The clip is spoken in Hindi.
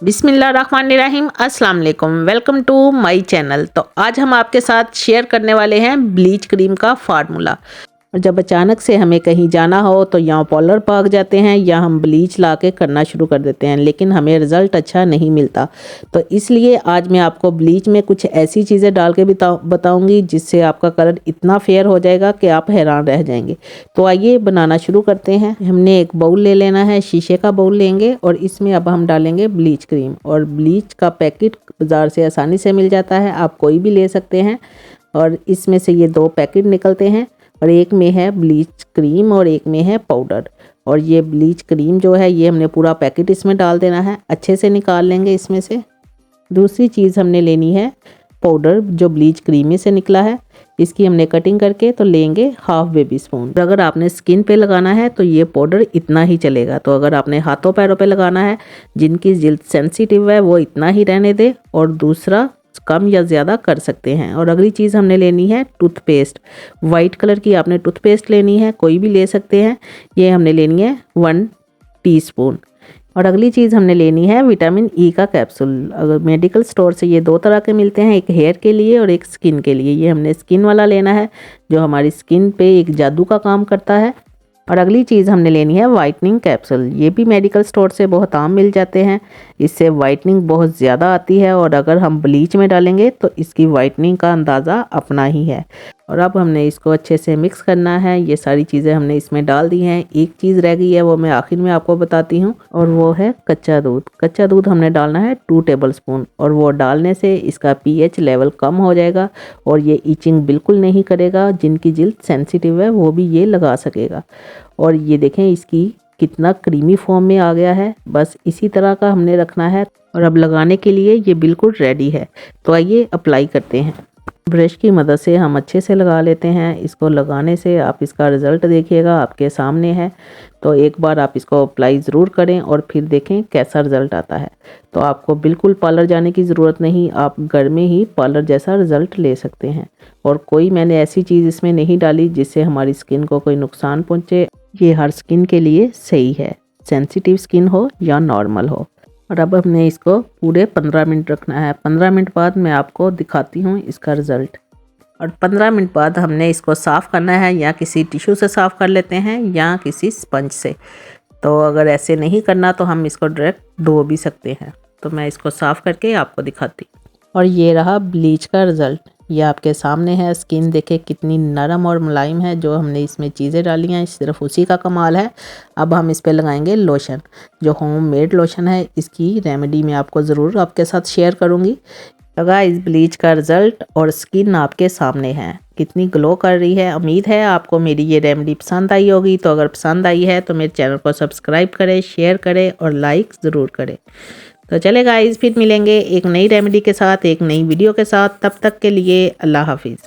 बिस्मिल्लाहिर्रहमानिर्रहीम, अस्सलाम वालेकुम। Welcome to my channel. तो आज हम आपके साथ शेयर करने वाले हैं ब्लीच क्रीम का फार्मूला। और जब अचानक से हमें कहीं जाना हो तो यहाँ पार्लर भाग जाते हैं या हम ब्लीच ला के करना शुरू कर देते हैं, लेकिन हमें रिज़ल्ट अच्छा नहीं मिलता। तो इसलिए आज मैं आपको ब्लीच में कुछ ऐसी चीज़ें डाल के बताऊंगी जिससे आपका कलर इतना फेयर हो जाएगा कि आप हैरान रह जाएंगे। तो आइए बनाना शुरू करते हैं। हमने एक बाउल ले लेना है, शीशे का बाउल लेंगे और इसमें अब हम डालेंगे ब्लीच क्रीम। और ब्लीच का पैकेट बाज़ार से आसानी से मिल जाता है, आप कोई भी ले सकते हैं। और इसमें से ये 2 पैकेट निकलते हैं और एक में है ब्लीच क्रीम और एक में है पाउडर। और ये ब्लीच क्रीम जो है ये हमने पूरा पैकेट इसमें डाल देना है, अच्छे से निकाल लेंगे इसमें से। दूसरी चीज़ हमने लेनी है पाउडर जो ब्लीच क्रीम में से निकला है, इसकी हमने कटिंग करके तो लेंगे हाफ बेबी स्पून। अगर आपने स्किन पे लगाना है तो ये पाउडर इतना ही चलेगा। तो अगर आपने हाथों पैरों पे लगाना है, जिनकी जिल्द सेंसिटिव है वो इतना ही रहने दे और दूसरा कम या ज़्यादा कर सकते हैं। और अगली चीज़ हमने लेनी है टूथपेस्ट। वाइट कलर की आपने टूथपेस्ट लेनी है, कोई भी ले सकते हैं। ये हमने लेनी है 1 टीस्पून। और अगली चीज़ हमने लेनी है विटामिन ई का कैप्सूल। अगर मेडिकल स्टोर से ये 2 तरह के मिलते हैं, एक हेयर के लिए और एक स्किन के लिए। ये हमने स्किन वाला लेना है जो हमारी स्किन पे एक जादू का काम करता है। और अगली चीज़ हमने लेनी है वाइटनिंग कैप्सूल। ये भी मेडिकल स्टोर से बहुत आम मिल जाते हैं, इससे वाइटनिंग बहुत ज़्यादा आती है। और अगर हम ब्लीच में डालेंगे तो इसकी वाइटनिंग का अंदाज़ा अपना ही है। और अब हमने इसको अच्छे से मिक्स करना है। ये सारी चीज़ें हमने इसमें डाल दी हैं। एक चीज़ रह गई है, वो मैं आखिर में आपको बताती हूँ, और वो है कच्चा दूध। कच्चा दूध हमने डालना है 2 टेबलस्पून। और वो डालने से इसका pH लेवल कम हो जाएगा और ये ईचिंग बिल्कुल नहीं करेगा। जिनकी जिल्द सेंसिटिव है वो भी ये लगा सकेगा। और ये देखें इसकी कितना क्रीमी फॉर्म में आ गया है। बस इसी तरह का हमने रखना है। और अब लगाने के लिए ये बिल्कुल रेडी है। तो आइए अप्लाई करते हैं। ब्रश की मदद से हम अच्छे से लगा लेते हैं। इसको लगाने से आप इसका रिज़ल्ट देखिएगा, आपके सामने है। तो एक बार आप इसको अप्लाई ज़रूर करें और फिर देखें कैसा रिज़ल्ट आता है। तो आपको बिल्कुल पार्लर जाने की ज़रूरत नहीं, आप घर में ही पार्लर जैसा रिज़ल्ट ले सकते हैं। और कोई मैंने ऐसी चीज़ इसमें नहीं डाली जिससे हमारी स्किन को कोई नुकसान पहुँचे। ये हर स्किन के लिए सही है, सेंसिटिव स्किन हो या नॉर्मल हो। और अब हमने इसको पूरे 15 मिनट रखना है। 15 मिनट बाद मैं आपको दिखाती हूँ इसका रिज़ल्ट। और 15 मिनट बाद हमने इसको साफ़ करना है, या किसी टिश्यू से साफ़ कर लेते हैं या किसी स्पंज से। तो अगर ऐसे नहीं करना तो हम इसको डायरेक्ट धो भी सकते हैं। तो मैं इसको साफ़ करके आपको दिखाती हूँ। और ये रहा ब्लीच का रिज़ल्ट, ये आपके सामने है। स्किन देखे कितनी नरम और मुलायम है। जो हमने इसमें चीज़ें डाली हैं सिर्फ उसी का कमाल है। अब हम इस पे लगाएंगे लोशन, जो होम मेड लोशन है। इसकी रेमेडी मैं आपको ज़रूर आपके साथ शेयर करूँगी। लगा इस ब्लीच का रिज़ल्ट और स्किन आपके सामने है, कितनी ग्लो कर रही है। उम्मीद है आपको मेरी ये रेमेडी पसंद आई होगी। तो अगर पसंद आई है तो मेरे चैनल को सब्सक्राइब करें, शेयर करें और लाइक ज़रूर करें। तो चले गाइस, फिर मिलेंगे एक नई रेमेडी के साथ, एक नई वीडियो के साथ। तब तक के लिए अल्लाह हाफिज़।